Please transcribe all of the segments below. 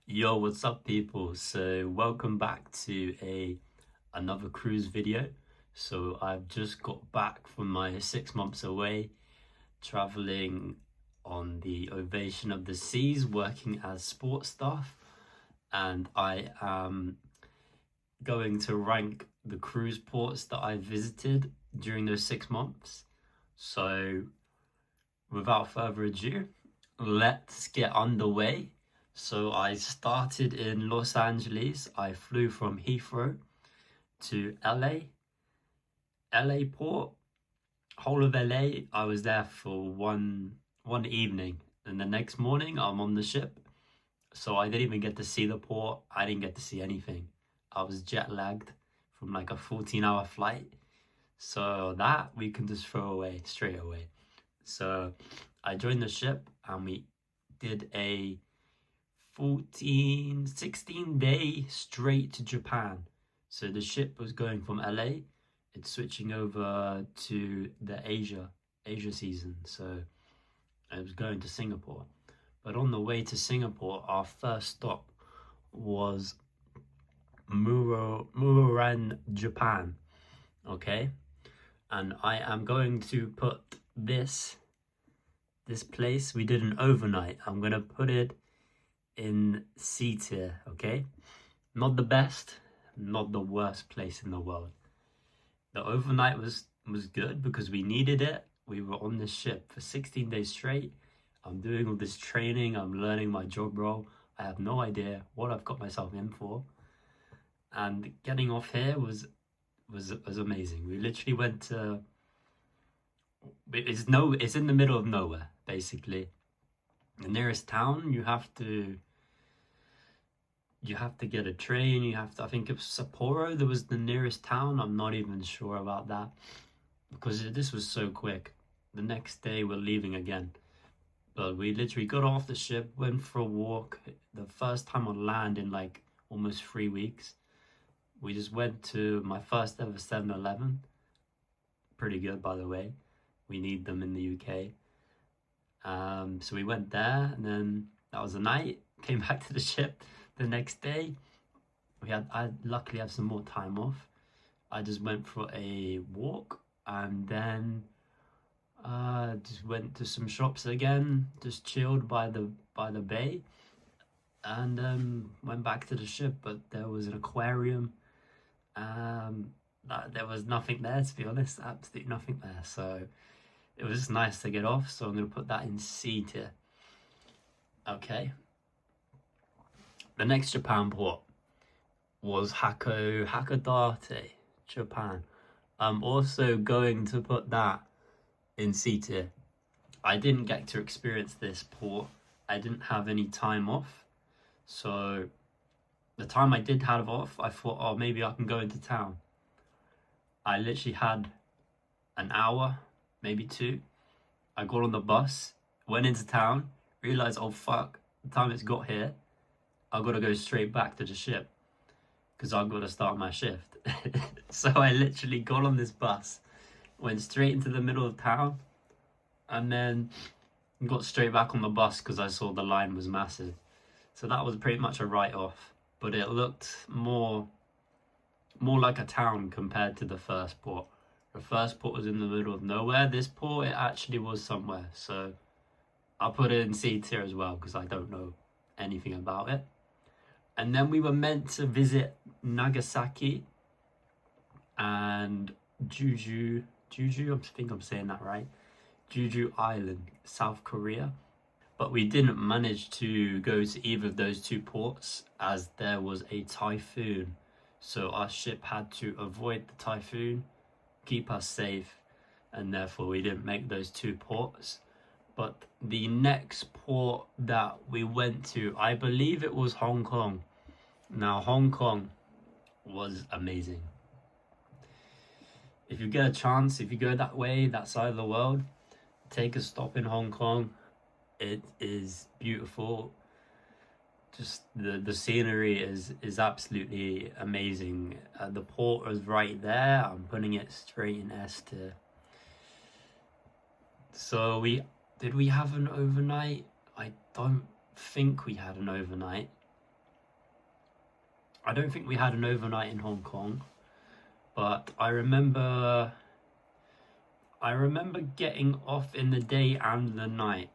Yo, what's up people? So welcome back to another cruise video. So I've just got back from my 6 months away traveling on the Ovation of the Seas working as sports staff, and I am going to rank the cruise ports that I visited during those 6 months. So without further ado, let's get underway. So I started in Los Angeles. I flew from Heathrow to LA port. Whole of LA, I was there for one evening, and the next morning I'm on the ship. So I didn't even get to see the port. I didn't get to see anything. I was jet lagged from like a 14-hour flight. So that we can just throw away straight away. So I joined the ship and we did a 16 day straight to Japan. So the ship was going from LA, it's switching over to the Asia season. So I was going to Singapore. But on the way to Singapore, our first stop was Muroran, Japan. Okay? And I am going to put this place, we did an overnight. I'm gonna put it in C tier, okay? Not the best, not the worst place in the world. The overnight was good because we needed it. We were on this ship for 16 days straight. I'm doing all this training, I'm learning my job role. I have no idea what I've got myself in for. And getting off here was amazing. We literally went to it's in the middle of nowhere, basically. The nearest town you have to get a train. I think it was Sapporo, there was the nearest town. I'm not even sure about that because this was so quick. The next day we're leaving again, but we literally got off the ship, went for a walk. The first time on land in like almost 3 weeks. We just went to my first ever 7-Eleven. Pretty good, by the way. We need them in the UK. So we went there, and then that was the night. Came back to the ship the next day. I luckily had some more time off. I just went for a walk, and then just went to some shops again, just chilled by the bay, and went back to the ship. But there was an aquarium. There was nothing there, to be honest. Absolutely nothing there. So it was just nice to get off. So I'm going to put that in C tier. Okay. The next Japan port was Hakodate, Japan. I'm also going to put that in C tier. I didn't get to experience this port. I didn't have any time off. So the time I did have off, I thought, oh, maybe I can go into town. I literally had an hour, maybe two. I got on the bus, went into town, realized, oh fuck, the time it's got here, I've got to go straight back to the ship because I've got to start my shift. So I literally got on this bus, went straight into the middle of town, and then got straight back on the bus because I saw the line was massive. So that was pretty much a write-off, but it looked more like a town compared to the first port. The first port was in the middle of nowhere. This port, it actually was somewhere. So I'll put it in C tier as well because I don't know anything about it. And then we were meant to visit Nagasaki and Jeju, I think I'm saying that right. Jeju Island, South Korea. But we didn't manage to go to either of those two ports as there was a typhoon. So our ship had to avoid the typhoon, keep us safe, and therefore we didn't make those two ports. But the next port that we went to, I believe it was Hong Kong. Now, Hong Kong was amazing. If you get a chance, if you go that way, that side of the world, take a stop in Hong Kong. It is beautiful. Just the scenery is absolutely amazing. The port is right there. I'm putting it straight in S tier. So did we have an overnight? I don't think we had an overnight. I don't think we had an overnight in Hong Kong, but I remember getting off in the day and the night.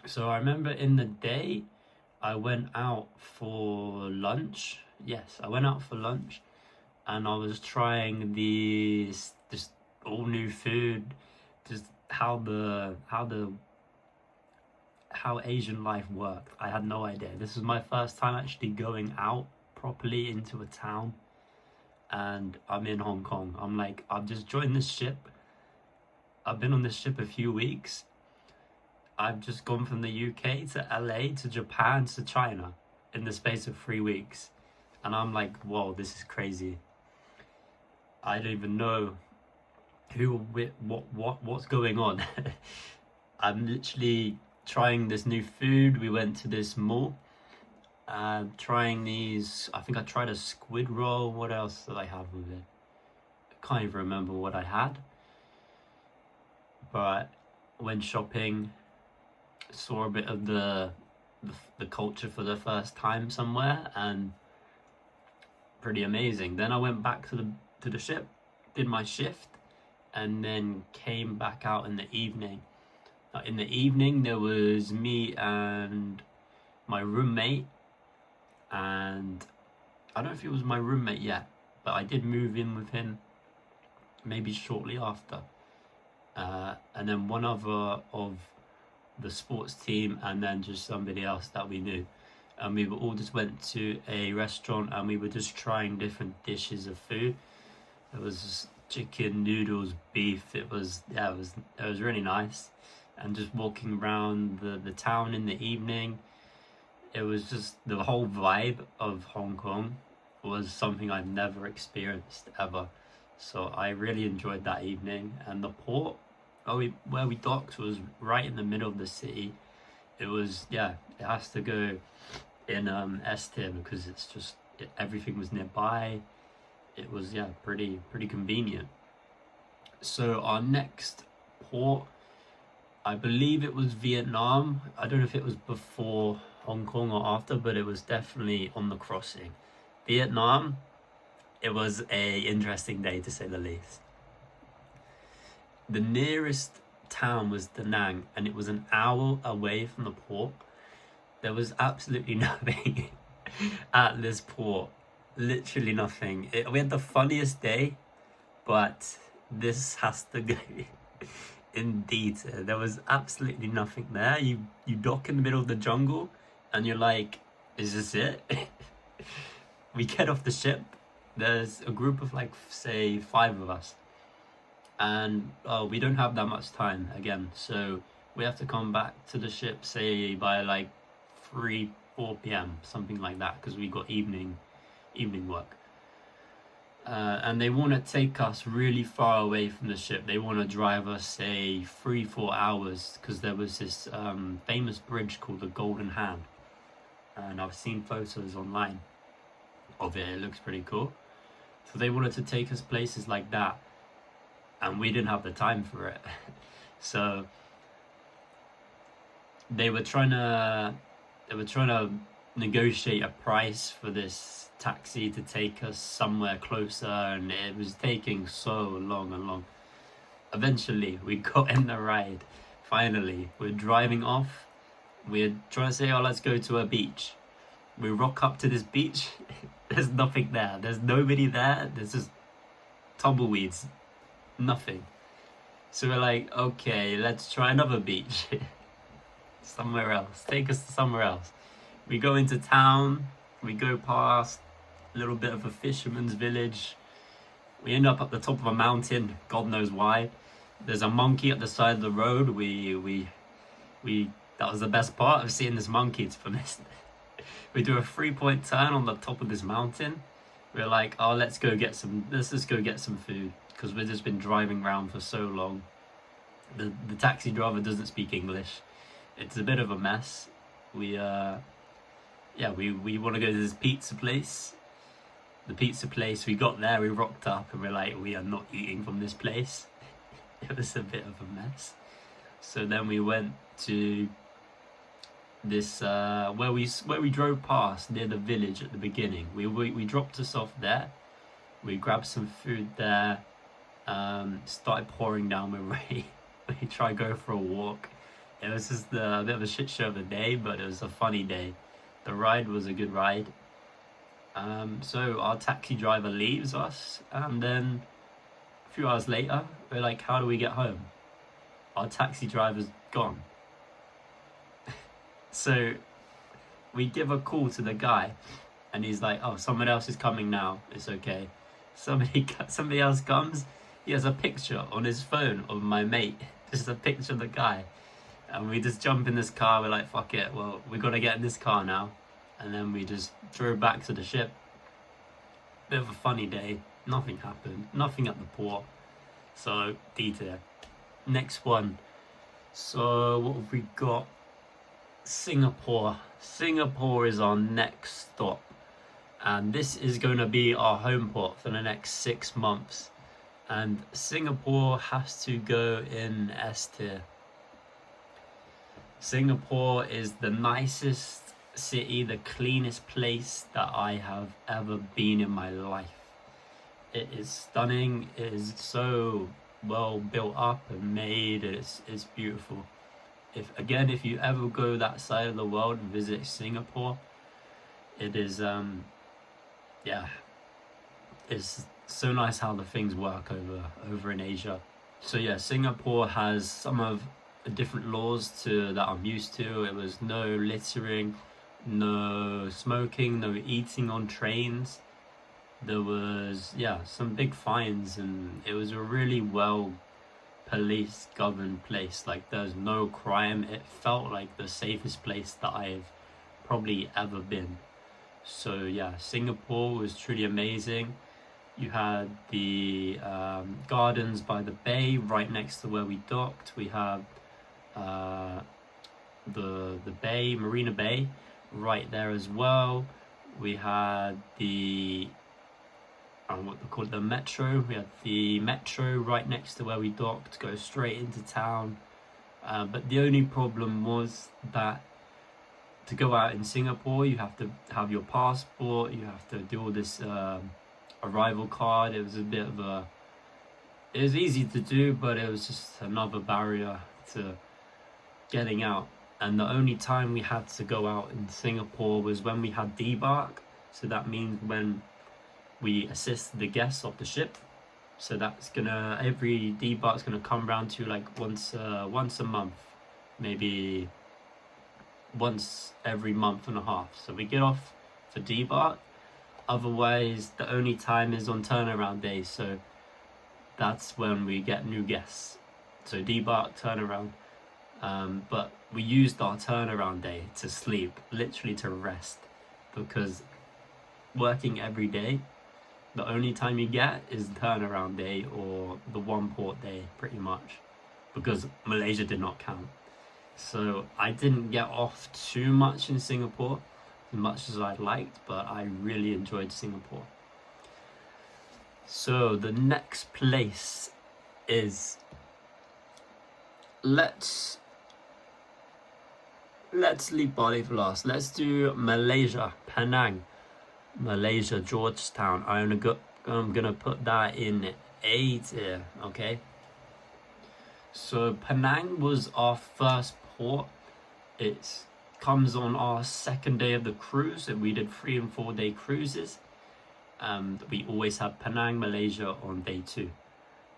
So I remember in the day, I went out for lunch. Yes, I went out for lunch, and I was trying these just all new food, just how Asian life worked. I had no idea. This was my first time actually going out properly into a town, and I'm in Hong Kong. I'm like, I've just joined this ship. I've been on this ship a few weeks. I've just gone from the UK to LA to Japan to China in the space of 3 weeks. And I'm like, whoa, this is crazy. I don't even know what's going on. I'm literally trying this new food. We went to this mall, trying these. I think I tried a squid roll. What else did I have with it? I can't even remember what I had. But went shopping, saw a bit of the culture for the first time somewhere, and pretty amazing. Then I went back to the ship, did my shift, and then came back out in the evening. In the evening, there was me and my roommate, and I don't know if it was my roommate yet, but I did move in with him maybe shortly after. And then one other of the sports team, and then just somebody else that we knew. And we all just went to a restaurant, and we were just trying different dishes of food. It was chicken, noodles, beef. It was really nice. And just walking around the town in the evening, it was just the whole vibe of Hong Kong was something I've never experienced ever. So I really enjoyed that evening. And the port where we docked was right in the middle of the city. It was, it has to go in S tier because it's just everything was nearby. It was pretty convenient. So our next port, I believe it was Vietnam. I don't know if it was before Hong Kong or after, but it was definitely on the crossing. Vietnam, it was a interesting day to say the least. The nearest town was Da Nang, and it was an hour away from the port. There was absolutely nothing at this port. Literally nothing. We had the funniest day, but this has to go in detail. There was absolutely nothing there. You dock in the middle of the jungle, and you're like, is this it? We get off the ship. There's a group of say 5 of us, and we don't have that much time again, so we have to come back to the ship say by 3-4 p.m, something like that, because we got evening work. And they want to take us really far away from the ship. They want to drive us say 3-4 hours, because there was this famous bridge called the Golden Hand, and I've seen photos online of it. It looks pretty cool. So they wanted to take us places like that, and we didn't have the time for it. So they were trying to negotiate a price for this taxi to take us somewhere closer, and it was taking so long. Eventually we got in the ride. Finally, we're driving off. We're trying to say, let's go to a beach. We rock up to this beach. There's nothing there. There's nobody there. There's just tumbleweeds. Nothing. So we're like, okay, let's try another beach. Somewhere else. Take us to somewhere else. We go into town. We go past a little bit of a fisherman's village. We end up at the top of a mountain. God knows why. There's a monkey at the side of the road. We that was the best part of seeing this monkey, to be honest. We do a 3-point turn on the top of this mountain. We're like, let's just go get some food, because we've just been driving around for so long. The taxi driver doesn't speak English. It's a bit of a mess. We want to go to this pizza place. The pizza place, we got there, we rocked up, and we're like, we are not eating from this place. It was a bit of a mess. So then we went to this where we drove past near the village at the beginning. We dropped us off there. We grabbed some food there. Started pouring down with rain. We tried to go for a walk. It was just a bit of a shit show of a day, but it was a funny day. The ride was a good ride. So our taxi driver leaves us, and then a few hours later, we're like, how do we get home? Our taxi driver's gone. So we give a call to the guy, and he's like, oh, someone else is coming now. It's okay. Somebody else comes. He has a picture on his phone of my mate. Just a picture of the guy. And we just jump in this car. We're like, fuck it. Well, we got to get in this car now. And then we just drove back to the ship. Bit of a funny day. Nothing happened. Nothing at the port. So, detail. Next one. So, what have we got? Singapore. Singapore is our next stop. And this is going to be our home port for the next 6 months. And Singapore has to go in S tier. Singapore is the nicest city, the cleanest place that I have ever been in my life. It is stunning. It is so well built up and made. It's beautiful. If you ever go that side of the world and visit Singapore, it is it's so nice how the things work over in Asia. So yeah, Singapore has some of the different laws that I'm used to. It was no littering, no smoking, no eating on trains. There was some big fines, and it was a really well police governed place. Like, there's no crime. It felt like the safest place that I've probably ever been. So yeah, Singapore was truly amazing. You had the gardens by the bay right next to where we docked. We have the bay, Marina Bay, right there as well. We had the what they call it, the metro. We had the metro right next to where we docked, go straight into town. But the only problem was that to go out in Singapore, you have to have your passport. You have to do all this arrival card. It was it was easy to do, but it was just another barrier to getting out. And the only time we had to go out in Singapore was when we had debark. So that means when we assist the guests of the ship. So that's every debark's gonna come round to like once a month, maybe once every month and a half. So we get off for debark. Otherwise, the only time is on turnaround days. So that's when we get new guests. So debark, turnaround. But we used our turnaround day to sleep, literally to rest, because working every day, the only time you get is turnaround day or the one port day, pretty much, because Malaysia did not count. So I didn't get off too much in Singapore, as much as I liked, but I really enjoyed Singapore. So the next place is, let's leave Bali for last. Let's do Malaysia, Penang. Malaysia, Georgetown. I'm gonna put that in A tier, okay? So Penang was our first port. It comes on our second day of the cruise, and we did 3 and 4 day cruises. We always have Penang, Malaysia on day 2.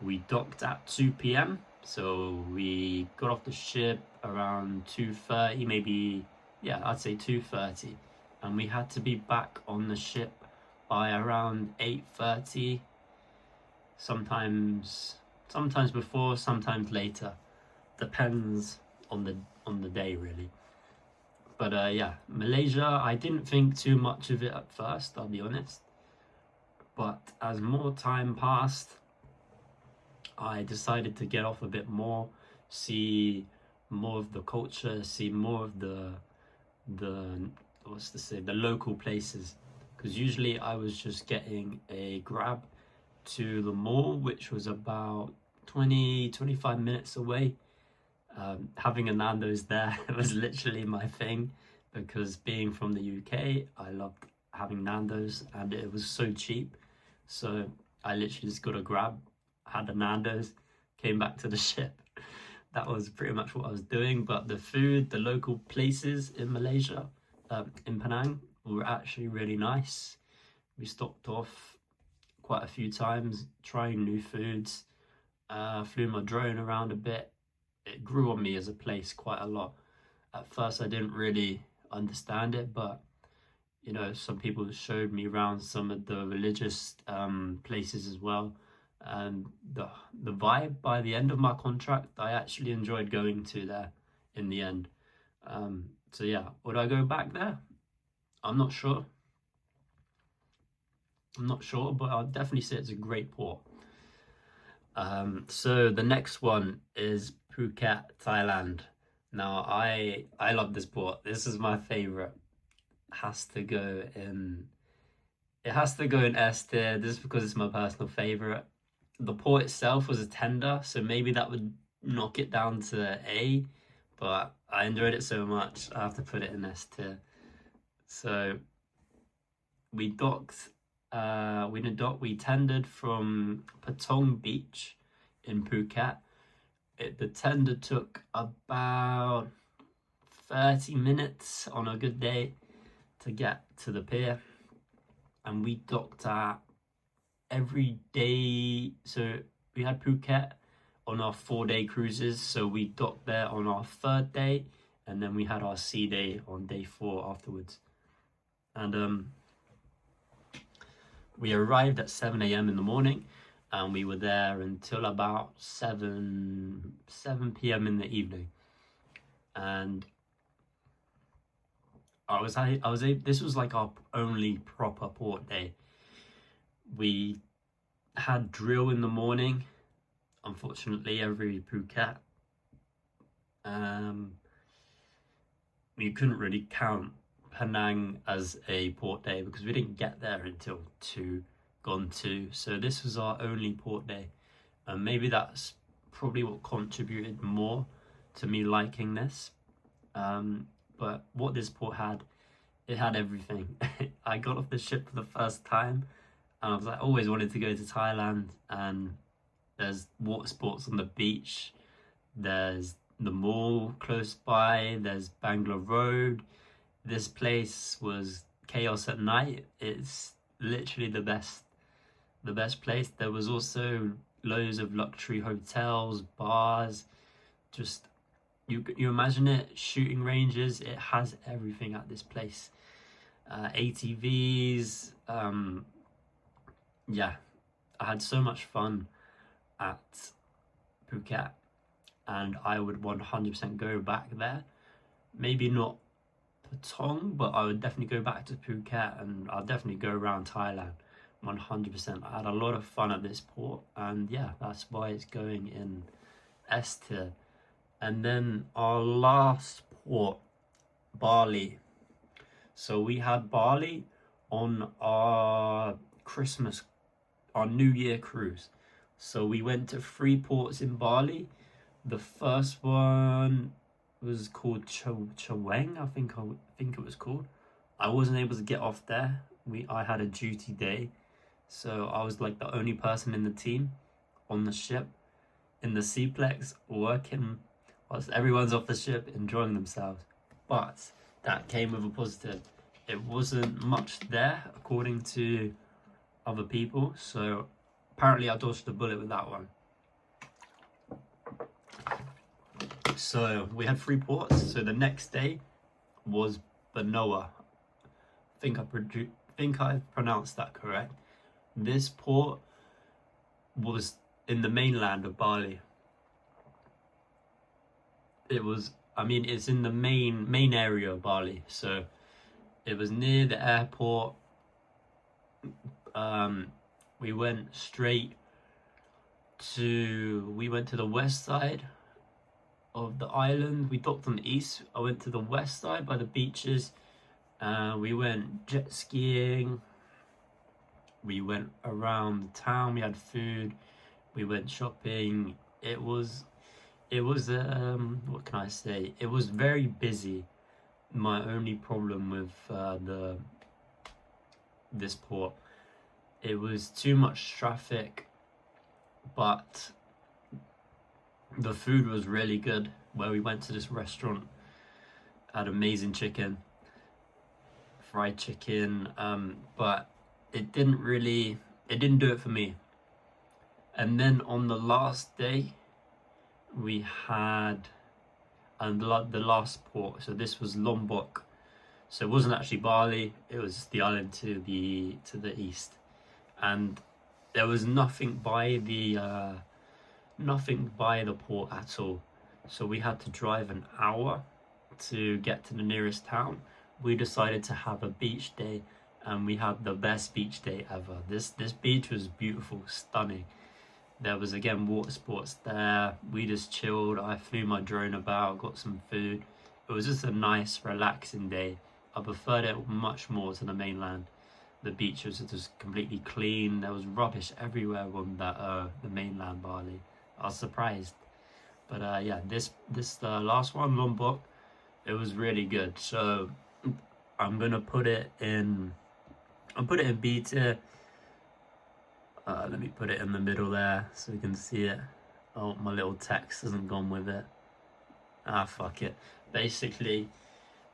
We docked at 2 p.m. So we got off the ship around 2:30, maybe, I'd say 2:30. And we had to be back on the ship by around 8:30. Sometimes before, sometimes later. Depends on the day, really. But Malaysia, I didn't think too much of it at first, I'll be honest. But as more time passed, I decided to get off a bit more, see more of the culture, see more of the local places. Because usually I was just getting a grab to the mall, which was about 20-25 minutes away. Having a Nando's there was literally my thing, because being from the UK, I loved having Nando's and it was so cheap. So I literally just got a grab, had a Nando's, came back to the ship. That was pretty much what I was doing. But the food, the local places in Malaysia, in Penang, were actually really nice. We stopped off quite a few times, trying new foods, flew my drone around a bit. It grew on me as a place quite a lot. At first, I didn't really understand it, but you know, some people showed me around some of the religious places as well, and the vibe by the end of my contract, I actually enjoyed going to there in the end. So yeah, would I go back there? I'm not sure. But I'll definitely say it's a great port. So the next one is Phuket, Thailand. Now I love this port. This is my favorite. Has to go in. It has to go in S tier. This is because it's my personal favorite. The port itself was a tender, so maybe that would knock it down to A. But I enjoyed it so much, I have to put it in S tier. So we docked. We didn't dock. We tendered from Patong Beach in Phuket. The tender took about 30 minutes on a good day to get to the pier, and we docked at every day. So we had Phuket on our 4-day cruises, so we docked there on our 3rd day, and then we had our sea day on day 4 afterwards. And we arrived at 7 a.m. in the morning, and we were there until about 7 p.m. in the evening. And this was like our only proper port day. We had drill in the morning, unfortunately, every Phuket. You couldn't really count Penang as a port day because we didn't get there until gone 2. So this was our only port day. And maybe that's probably what contributed more to me liking this. But what this port had, it had everything. I got off the ship for the first time, and I was like, always wanted to go to Thailand, and there's water sports on the beach, there's the mall close by, there's Bangalore Road. This place was chaos at night. It's literally the best place. There was also loads of luxury hotels, bars, just you imagine it, shooting ranges. It has everything at this place. ATVs. Yeah, I had so much fun at Phuket, and I would 100% go back there. Maybe not Patong, but I would definitely go back to Phuket, and I'll definitely go around Thailand 100%. I had a lot of fun at this port, and yeah, that's why it's going in S tier. And then our last port, Bali. So we had Bali on our New Year cruise. So we went to 3 ports in Bali. The first one was called Chaweng, I think it was called. I wasn't able to get off there. I had a duty day, so I was like the only person in the team on the ship in the Seaplex working whilst everyone's off the ship enjoying themselves. But that came with a positive. It wasn't much there according to other people, so apparently I dodged a bullet with that one. So we had 3 ports. So the next day was Benoa. I think I pronounced that correct. This port was in the mainland of Bali. It's in the main area of Bali. So it was near the airport. We went to the west side of the island. We docked on the east. I went to the west side by the beaches. We went jet skiing. We went around the town. We had food. We went shopping. It was It was what can I say? It was very busy. My only problem with the this port, it was too much traffic, but the food was really good. Where we went to this restaurant, had amazing chicken, fried chicken, but it didn't do it for me. And then on the last day, we had the last port. So this was Lombok. So it wasn't actually Bali. It was the island to the east, and there was nothing by the port at all. So we had to drive an hour to get to the nearest town. We decided to have a beach day, and we had the best beach day ever. This beach was beautiful, stunning. There was again water sports there. We just chilled. I flew my drone about, got some food. It was just a nice, relaxing day. I preferred it much more to the mainland. The beach was just completely clean. There was rubbish everywhere on that the mainland Bali. I was surprised. But yeah, this last one, Lombok, it was really good. So I'm gonna put it in. I'll put it in B tier. Let me put it in the middle there so you can see it. Oh, my little text hasn't gone with it. Fuck it. Basically,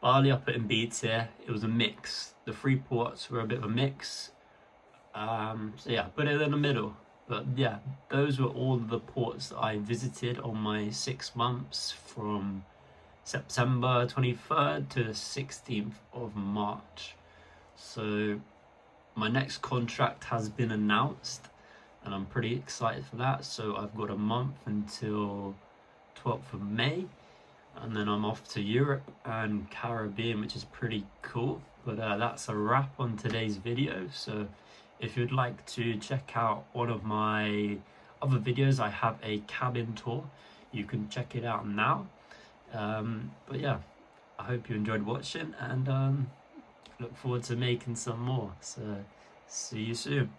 Bali I put in B tier. It was a mix. The three ports were a bit of a mix. So yeah, put it in the middle. But yeah, those were all the ports that I visited on my 6 months from September 23rd to 16th of March. So my next contract has been announced, and I'm pretty excited for that. So I've got a month until 12th of May, and then I'm off to Europe and Caribbean, which is pretty cool. But that's a wrap on today's video. So if you'd like to check out one of my other videos, I have a cabin tour. You can check it out now. But yeah, I hope you enjoyed watching, and look forward to making some more. So see you soon.